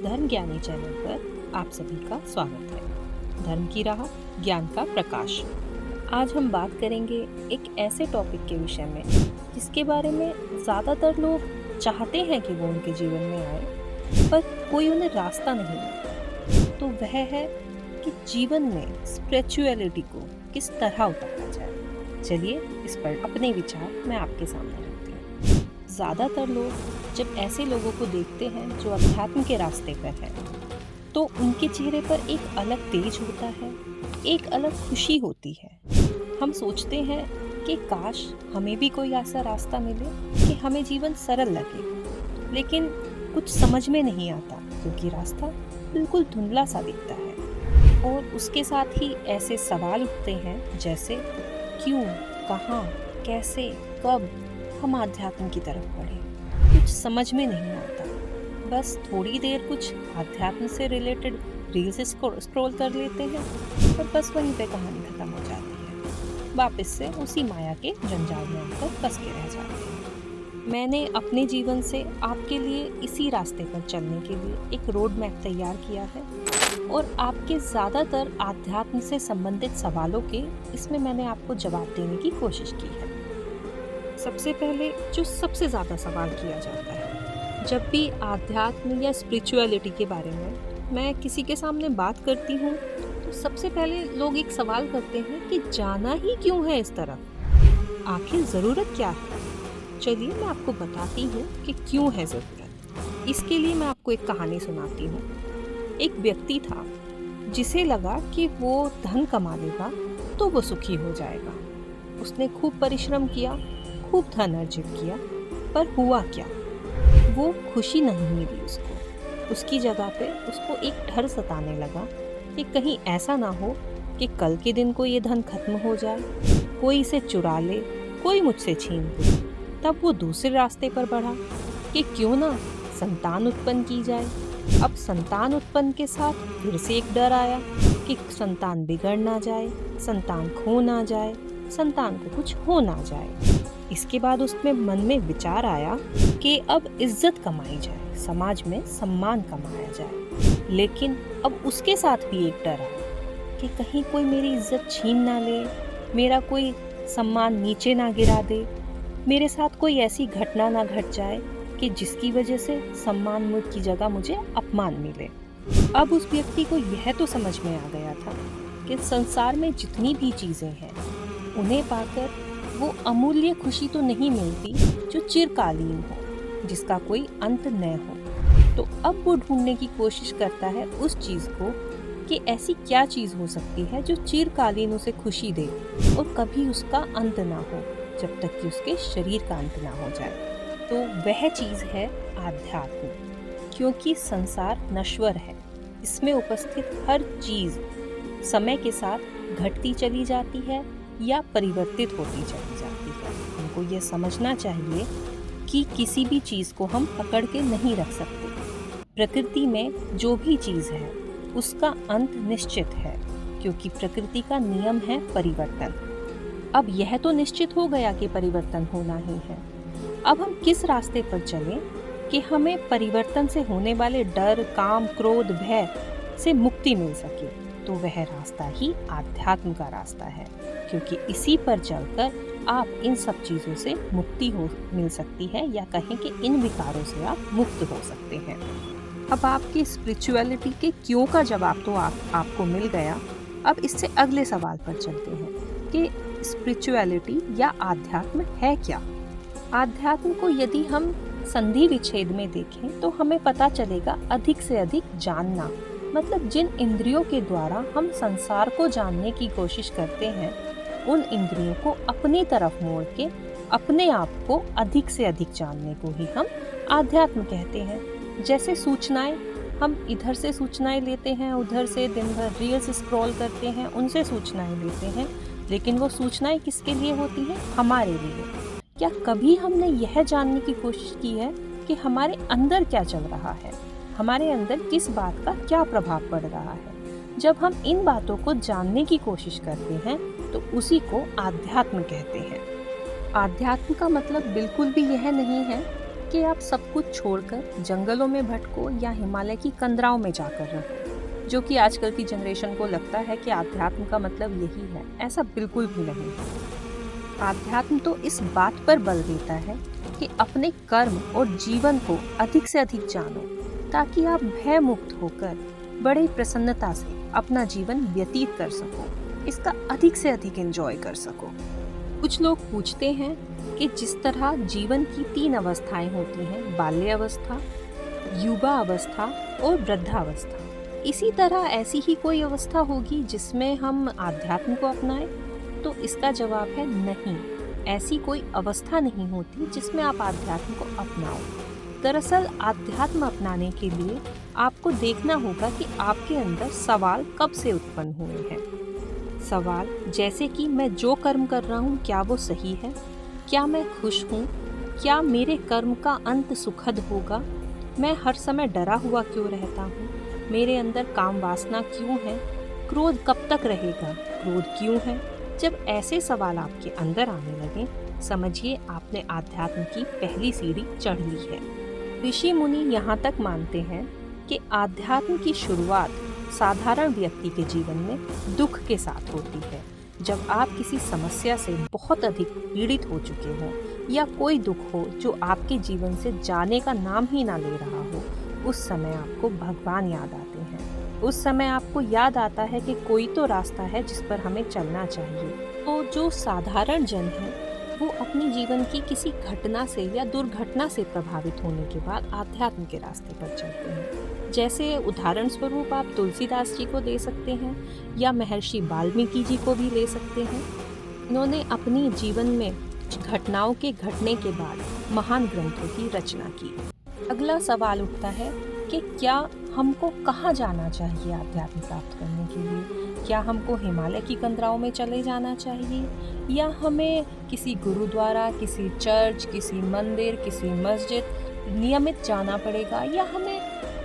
धर्म ज्ञानी चैनल पर आप सभी का स्वागत है। धर्म की राह, ज्ञान का प्रकाश। आज हम बात करेंगे एक ऐसे टॉपिक के विषय में जिसके बारे में ज़्यादातर लोग चाहते हैं कि वो उनके जीवन में आए, पर कोई उन्हें रास्ता नहीं मिलता। तो वह है कि जीवन में स्पिरिचुअलिटी को किस तरह उतारा जाए। चलिए इस पर अपने विचार मैं आपके सामने रखती हूँ। ज़्यादातर लोग जब ऐसे लोगों को देखते हैं जो अध्यात्म के रास्ते पर हैं, तो उनके चेहरे पर एक अलग तेज होता है, एक अलग खुशी होती है। हम सोचते हैं कि काश हमें भी कोई ऐसा रास्ता मिले कि हमें जीवन सरल लगे, लेकिन कुछ समझ में नहीं आता क्योंकि रास्ता बिल्कुल धुंधला सा दिखता है। और उसके साथ ही ऐसे सवाल उठते हैं जैसे क्यों, कहाँ, कैसे, कब हम आध्यात्म की तरफ बढ़े। कुछ समझ में नहीं आता। बस थोड़ी देर कुछ आध्यात्म से रिलेटेड रील्स स्क्रॉल कर लेते हैं और बस वहीं पे कहानी खत्म हो जाती है। वापस से उसी माया के जंजाल में आकर फंस के रह जाते हैं। मैंने अपने जीवन से आपके लिए इसी रास्ते पर चलने के लिए एक रोड मैप तैयार किया है और आपके ज़्यादातर आध्यात्म से संबंधित सवालों के इसमें मैंने आपको जवाब देने की कोशिश की है। सबसे पहले जो सबसे ज़्यादा सवाल किया जाता है जब भी आध्यात्म या स्पिरिचुअलिटी के बारे में मैं किसी के सामने बात करती हूँ, तो सबसे पहले लोग एक सवाल करते हैं कि जाना ही क्यों है इस तरफ, आखिर ज़रूरत क्या है। चलिए मैं आपको बताती हूँ कि क्यों है ज़रूरत। इसके लिए मैं आपको एक कहानी सुनाती हूँ। एक व्यक्ति था जिसे लगा कि वो धन कमा लेगा तो वो सुखी हो जाएगा। उसने खूब परिश्रम किया, खूब धन अर्जित किया, पर हुआ क्या, वो खुशी नहीं मिली उसको। उसकी जगह पे उसको एक डर सताने लगा कि कहीं ऐसा ना हो कि कल के दिन को ये धन खत्म हो जाए, कोई इसे चुरा ले, कोई मुझसे छीन ले। तब वो दूसरे रास्ते पर बढ़ा कि क्यों ना संतान उत्पन्न की जाए। अब संतान उत्पन्न के साथ फिर से एक डर आया कि संतान बिगड़ ना जाए, संतान खो ना जाए, संतान को कुछ हो ना जाए। इसके बाद उसमें मन में विचार आया कि अब इज्जत कमाई जाए, समाज में सम्मान कमाया जाए। लेकिन अब उसके साथ भी एक डर आया कि कहीं कोई मेरी इज्जत छीन ना ले, मेरा कोई सम्मान नीचे ना गिरा दे, मेरे साथ कोई ऐसी घटना ना घट जाए कि जिसकी वजह से सम्मान की जगह मुझे अपमान मिले। अब उस व्यक्ति को यह तो समझ में आ गया था कि संसार में जितनी भी चीज़ें हैं उन्हें पाकर वो अमूल्य खुशी तो नहीं मिलती जो चिरकालीन हो, जिसका कोई अंत न हो। तो अब वो ढूंढने की कोशिश करता है उस चीज़ को कि ऐसी क्या चीज़ हो सकती है जो चिरकालीन उसे खुशी दे और कभी उसका अंत ना हो, जब तक कि उसके शरीर का अंत ना हो जाए। तो वह चीज़ है आध्यात्म। क्योंकि संसार नश्वर है, इसमें उपस्थित हर चीज़ समय के साथ घटती चली जाती है या परिवर्तित होती चली जाती है। हमको ये समझना चाहिए कि किसी भी चीज़ को हम पकड़ के नहीं रख सकते। प्रकृति में जो भी चीज़ है उसका अंत निश्चित है, क्योंकि प्रकृति का नियम है परिवर्तन। अब यह तो निश्चित हो गया कि परिवर्तन होना ही है। अब हम किस रास्ते पर चलें कि हमें परिवर्तन से होने वाले डर, काम, क्रोध, भय से मुक्ति मिल सके। तो वह रास्ता ही आध्यात्म का रास्ता है, क्योंकि इसी पर चलकर आप इन सब चीज़ों से मुक्ति मिल सकती है, या कहें कि इन विकारों से आप मुक्त हो सकते हैं। अब आपकी स्पिरिचुअलिटी के क्यों का जवाब तो आपको मिल गया। अब इससे अगले सवाल पर चलते हैं कि स्पिरिचुअलिटी या आध्यात्म है क्या। आध्यात्म को यदि हम संधि विच्छेद में देखें तो हमें पता चलेगा अधिक से अधिक जानना, मतलब जिन इंद्रियों के द्वारा हम संसार को जानने की कोशिश करते हैं, उन इंद्रियों को अपनी तरफ मोड़ के अपने आप को अधिक से अधिक जानने को ही हम आध्यात्म कहते हैं। जैसे सूचनाएं, हम इधर से सूचनाएं लेते हैं, उधर से दिन भर रील्स स्क्रॉल करते हैं, उनसे सूचनाएं लेते हैं, लेकिन वो सूचनाएं किसके लिए होती हैं? हमारे लिए। क्या कभी हमने यह जानने की कोशिश की है कि हमारे अंदर क्या चल रहा है, हमारे अंदर किस बात का क्या प्रभाव पड़ रहा है? जब हम इन बातों को जानने की कोशिश करते हैं तो उसी को आध्यात्म कहते हैं। आध्यात्म का मतलब बिल्कुल भी यह नहीं है कि आप सब कुछ छोड़कर जंगलों में भटको या हिमालय की कंदराओं में जाकर रहो, जो कि आजकल की जनरेशन को लगता है कि आध्यात्म का मतलब यही है। ऐसा बिल्कुल भी नहीं। आध्यात्म तो इस बात पर बल देता है कि अपने कर्म और जीवन को अधिक से अधिक जानो, ताकि आप भय मुक्त होकर बड़े प्रसन्नता से अपना जीवन व्यतीत कर सको, इसका अधिक से अधिक एंजॉय कर सको। कुछ लोग पूछते हैं कि जिस तरह जीवन की 3 अवस्थाएं होती हैं, बाल्यावस्था, युवा अवस्था और वृद्धावस्था, इसी तरह ऐसी ही कोई अवस्था होगी जिसमें हम आध्यात्म को अपनाएं? तो इसका जवाब है नहीं, ऐसी कोई अवस्था नहीं होती जिसमें आप आध्यात्म को अपनाओ। दरअसल आध्यात्म अपनाने के लिए आपको देखना होगा कि आपके अंदर सवाल कब से उत्पन्न हुए हैं। सवाल जैसे कि मैं जो कर्म कर रहा हूँ क्या वो सही है? क्या मैं खुश हूँ? क्या मेरे कर्म का अंत सुखद होगा? मैं हर समय डरा हुआ क्यों रहता हूँ? मेरे अंदर काम वासना क्यों है? क्रोध कब तक रहेगा? क्रोध क्यों है? जब ऐसे सवाल आपके अंदर आने लगे, समझिए आपने आध्यात्म की पहली सीढ़ी चढ़ ली है। ऋषि मुनि यहाँ तक मानते हैं कि आध्यात्म की शुरुआत साधारण व्यक्ति के जीवन में दुख के साथ होती है। जब आप किसी समस्या से बहुत अधिक पीड़ित हो चुके हों या कोई दुख हो जो आपके जीवन से जाने का नाम ही ना ले रहा हो, उस समय आपको भगवान याद आते हैं। उस समय आपको याद आता है कि कोई तो रास्ता है जिस पर हमें चलना चाहिए। तो जो साधारण जन है वो अपने जीवन की किसी घटना से या दुर्घटना से प्रभावित होने के बाद आध्यात्म के रास्ते पर चलते हैं। जैसे उदाहरण स्वरूप आप तुलसीदास जी को दे सकते हैं या महर्षि वाल्मीकि जी को भी ले सकते हैं। इन्होंने अपनी जीवन में घटनाओं के घटने के बाद महान ग्रंथों की रचना की। अगला सवाल उठता है कि क्या हमको कहाँ जाना चाहिए आध्यात्म प्राप्त करने के लिए? क्या हमको हिमालय की कंदराओं में चले जाना चाहिए या हमें किसी गुरुद्वारा, किसी चर्च, किसी मंदिर, किसी मस्जिद नियमित जाना पड़ेगा, या हमें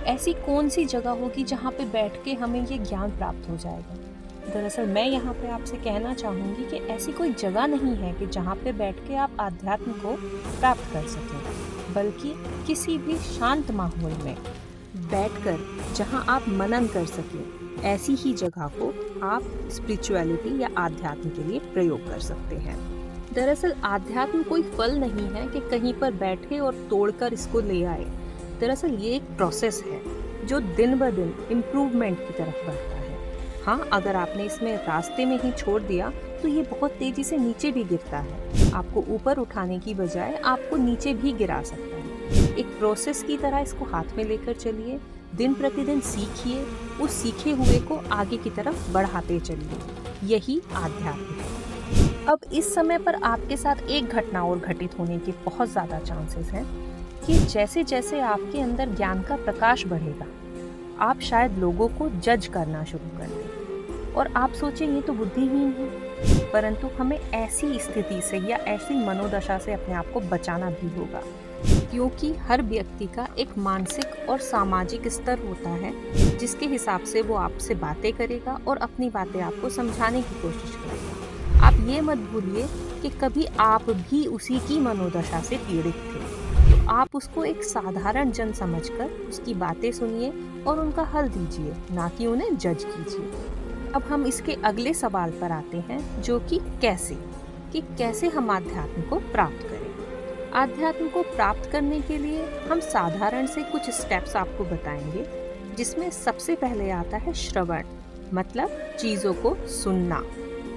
ऐसी कौन सी जगह होगी जहाँ पे बैठ के हमें ये ज्ञान प्राप्त हो जाएगा? दरअसल मैं यहाँ पे आपसे कहना चाहूँगी कि ऐसी कोई जगह नहीं है कि जहाँ पे बैठ के आप आध्यात्म को प्राप्त कर सकें, बल्कि किसी भी शांत माहौल में बैठकर जहाँ आप मनन कर सकें, ऐसी ही जगह को आप स्पिरिचुअलिटी या आध्यात्म के लिए प्रयोग कर सकते हैं। दरअसल आध्यात्म कोई फल नहीं है कि कहीं पर बैठे और तोड़कर इसको ले आए। दरअसल ये एक प्रोसेस है जो दिन ब दिन इम्प्रूवमेंट की तरफ बढ़ता है। हाँ, अगर आपने इसमें रास्ते में ही छोड़ दिया तो ये बहुत तेजी से नीचे भी गिरता है। आपको ऊपर उठाने की बजाय आपको नीचे भी गिरा सकता है। एक प्रोसेस की तरह इसको हाथ में लेकर चलिए, दिन प्रतिदिन सीखिए, उस सीखे हुए को आगे की तरफ बढ़ाते चलिए। यही आध्यात्म है। अब इस समय पर आपके साथ एक घटना और घटित होने के बहुत ज़्यादा चांसेस हैं कि जैसे जैसे आपके अंदर ज्ञान का प्रकाश बढ़ेगा, आप शायद लोगों को जज करना शुरू कर दें और आप सोचें ये तो बुद्धिहीन है। परंतु हमें ऐसी स्थिति से या ऐसी मनोदशा से अपने आप को बचाना भी होगा, क्योंकि हर व्यक्ति का एक मानसिक और सामाजिक स्तर होता है जिसके हिसाब से वो आपसे बातें करेगा और अपनी बातें आपको समझाने की कोशिश करेगा। आप ये मत भूलिए कि कभी आप भी उसी की मनोदशा से पीड़ित थे, तो आप उसको एक साधारण जन समझकर उसकी बातें सुनिए और उनका हल दीजिए, ना कि उन्हें जज कीजिए। अब हम इसके अगले सवाल पर आते हैं, जो कि कैसे हम आध्यात्म को प्राप्त करें। आध्यात्म को प्राप्त करने के लिए हम साधारण से कुछ स्टेप्स आपको बताएंगे, जिसमें सबसे पहले आता है श्रवण, मतलब चीज़ों को सुनना।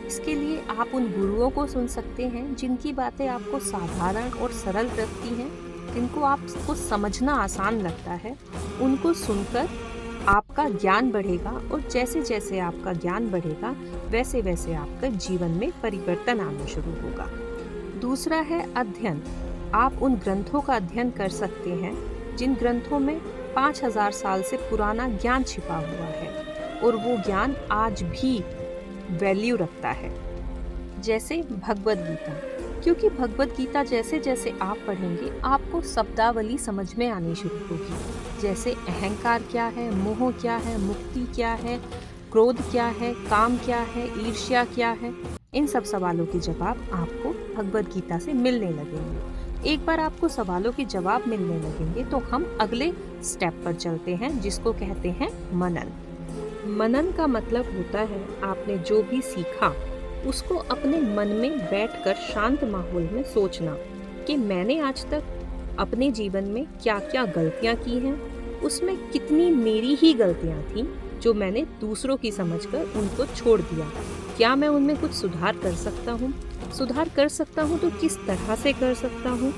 इसके लिए आप उन गुरुओं को सुन सकते हैं जिनकी बातें आपको साधारण और सरल लगती हैं, जिनको आपको समझना आसान लगता है। उनको सुनकर आपका ज्ञान बढ़ेगा और जैसे जैसे आपका ज्ञान बढ़ेगा वैसे वैसे आपका जीवन में परिवर्तन आना शुरू होगा। दूसरा है अध्ययन। आप उन ग्रंथों का अध्ययन कर सकते हैं जिन ग्रंथों में 5000 साल से पुराना ज्ञान छिपा हुआ है और वो ज्ञान आज भी वैल्यू रखता है, जैसे भगवद गीता। क्योंकि भगवद गीता जैसे जैसे आप पढ़ेंगे आपको शब्दावली समझ में आनी शुरू होगी, जैसे अहंकार क्या है, मोह क्या है, मुक्ति क्या है, क्रोध क्या है, काम क्या है, ईर्ष्या क्या है। इन सब सवालों के जवाब आपको भगवद गीता से मिलने लगेंगे। एक बार आपको सवालों के जवाब मिलने लगेंगे तो हम अगले स्टेप पर चलते हैं, जिसको कहते हैं मनन। मनन का मतलब होता है आपने जो भी सीखा उसको अपने मन में बैठकर शांत माहौल में सोचना कि मैंने आज तक अपने जीवन में क्या क्या गलतियां की हैं, उसमें कितनी मेरी ही गलतियां थी जो मैंने दूसरों की समझकर उनको छोड़ दिया। क्या मैं उनमें कुछ सुधार कर सकता हूँ? सुधार कर सकता हूँ तो किस तरह से कर सकता हूँ?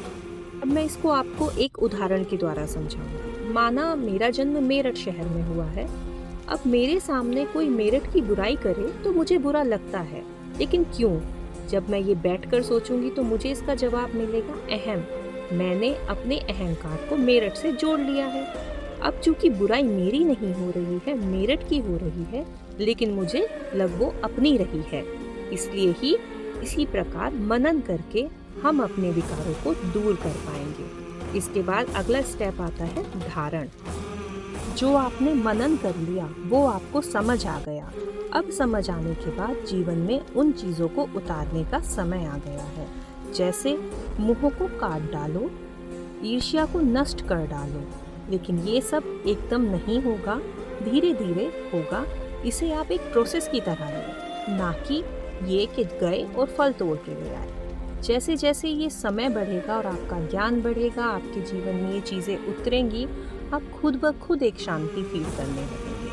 अब मैं इसको आपको एक उदाहरण के द्वारा समझाऊंगी। माना मेरा जन्म मेरठ शहर में हुआ है। अब मेरे सामने कोई मेरठ की बुराई करे तो मुझे बुरा लगता है, लेकिन क्यों? जब मैं ये बैठकर सोचूंगी तो मुझे इसका जवाब मिलेगा अहम। मैंने अपने अहंकार को मेरठ से जोड़ लिया है। अब चूंकि बुराई मेरी नहीं हो रही है, मेरठ की हो रही है, लेकिन मुझे लग वो अपनी रही है। इसलिए ही इसी प्रकार मनन करके हम अपने विकारों को दूर कर पाएंगे। इसके बाद अगला स्टेप आता है धारण। जो आपने मनन कर लिया वो आपको समझ आ गया। अब समझ आने के बाद जीवन में उन चीज़ों को उतारने का समय आ गया है। जैसे मोह को काट डालो, ईर्ष्या को नष्ट कर डालो। लेकिन ये सब एकदम नहीं होगा, धीरे धीरे होगा। इसे आप एक प्रोसेस की तरह लें, ना कि ये कि गए और फल तोड़ के ले आए। जैसे जैसे ये समय बढ़ेगा और आपका ज्ञान बढ़ेगा, आपके जीवन में ये चीज़ें उतरेंगी, आप खुद ब खुद एक शांति फील करने लगेंगे।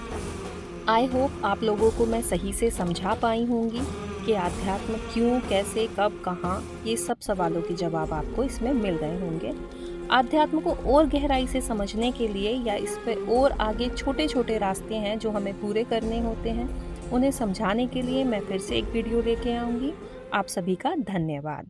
आई होप आप लोगों को मैं सही से समझा पाई होंगी कि आध्यात्म क्यों, कैसे, कब, कहाँ, ये सब सवालों के जवाब आपको इसमें मिल गए होंगे। आध्यात्म को और गहराई से समझने के लिए या इस पे और आगे छोटे छोटे रास्ते हैं जो हमें पूरे करने होते हैं, उन्हें समझाने के लिए मैं फिर से एक वीडियो लेके आऊँगी। आप सभी का धन्यवाद।